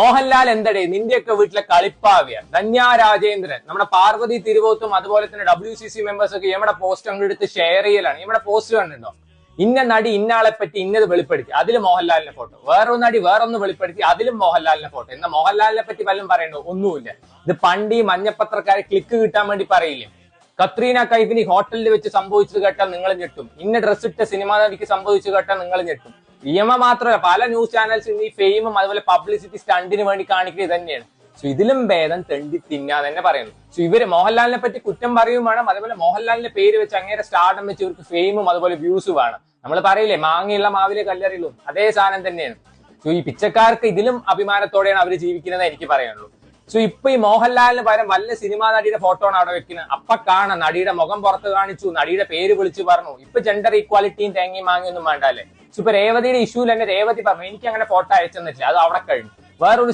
മോഹൻലാൽ എന്തടേ നിന്റെയൊക്കെ വീട്ടിലെ കളിപ്പാവിയ ധന്യ രാജേന്ദ്രൻ നമ്മുടെ പാർവതി തിരുവോത്തും അതുപോലെ തന്നെ WCC മെമ്പേഴ്സ് ഒക്കെ നമ്മുടെ പോസ്റ്റ് അങ്ങെടുത്ത് ഷെയർ ചെയ്യലാണ്. നമ്മുടെ പോസ്റ്റ് കണ്ടിട്ടുണ്ടോ? ഇന്ന നടി ഇന്നാളെ പറ്റി ഇന്നത് വെളിപ്പെടുത്തി, അതിൽ മോഹൻലാലിന്റെ ഫോട്ടോ. വേറൊരു നടി വേറൊന്ന് വെളിപ്പെടുത്തി, അതിലും മോഹൻലാലിന്റെ ഫോട്ടോ. എന്നാ മോഹൻലാലിനെ പറ്റി വല്ലതും പറയണ്ടോ? ഒന്നുമില്ല. ഇത് പണ്ട് ഈ മഞ്ഞപ്പത്രക്കാരെ ക്ലിക്ക് കിട്ടാൻ വേണ്ടി പറയില്ലേ? കത്രീന കൈഫിന് ഹോട്ടലിൽ വെച്ച് സംഭവിച്ചത് കേട്ടാൽ നിങ്ങൾ ഞെട്ടും. ഇന്ന ഡ്രസ് ഇട്ട സിനിമാ നടിക്ക് സംഭവിച്ചു കേട്ടാൽ നിങ്ങൾ ഞെട്ടും. നിയമ മാത്രമല്ല, പല ന്യൂസ് ചാനൽസും ഈ ഫെയിമും അതുപോലെ പബ്ലിസിറ്റി സ്റ്റണ്ടിന് വേണ്ടി കാണിക്കുന്നത് തന്നെയാണ്. സോ ഇതിലും ഭേദം തെണ്ടി തിന്നാന്ന് തന്നെ പറയുന്നു. സോ ഇവര് മോഹൻലാലിനെ പറ്റി കുറ്റം പറയുകയും വേണം, അതുപോലെ മോഹൻലാലിന്റെ പേര് വെച്ച് അങ്ങനെ സ്റ്റാർഡം വെച്ച് ഇവർക്ക് ഫെയിമും അതുപോലെ വ്യൂസും വേണം. നമ്മൾ പറയില്ലേ മാങ്ങയുള്ള മാവിലെ കല്ലെറിയുള്ളൂ, അതേ സാധനം തന്നെയാണ്. സോ ഈ പിച്ചക്കാർക്ക് ഇതിലും അഭിമാനത്തോടെയാണ് അവർ ജീവിക്കുന്നത് എനിക്ക് പറയാനുള്ളൂ. സോ ഇപ്പൊ ഈ മോഹൻലാലിന് പകരം വല്ല സിനിമാ നടിയുടെ ഫോട്ടോ ആണ് അവിടെ വെക്കുന്നത്. അപ്പൊ കാണാം നടിയുടെ മുഖം പുറത്ത് കാണിച്ചു, നടിയുടെ പേര് വിളിച്ചു പറഞ്ഞു. ഇപ്പൊ ജെൻഡർ ഈക്വാലിറ്റിയും തേങ്ങയും മാങ്ങിയൊന്നും വേണ്ടല്ലേ. സോ ഇപ്പൊ രേവതിയുടെ ഇഷ്യൂല് തന്നെ രേവതി പറഞ്ഞു എനിക്ക് അങ്ങനെ ഫോട്ടോ അയച്ചെന്നിട്ടില്ല, അത് അവിടെ കഴിഞ്ഞു. വേറൊരു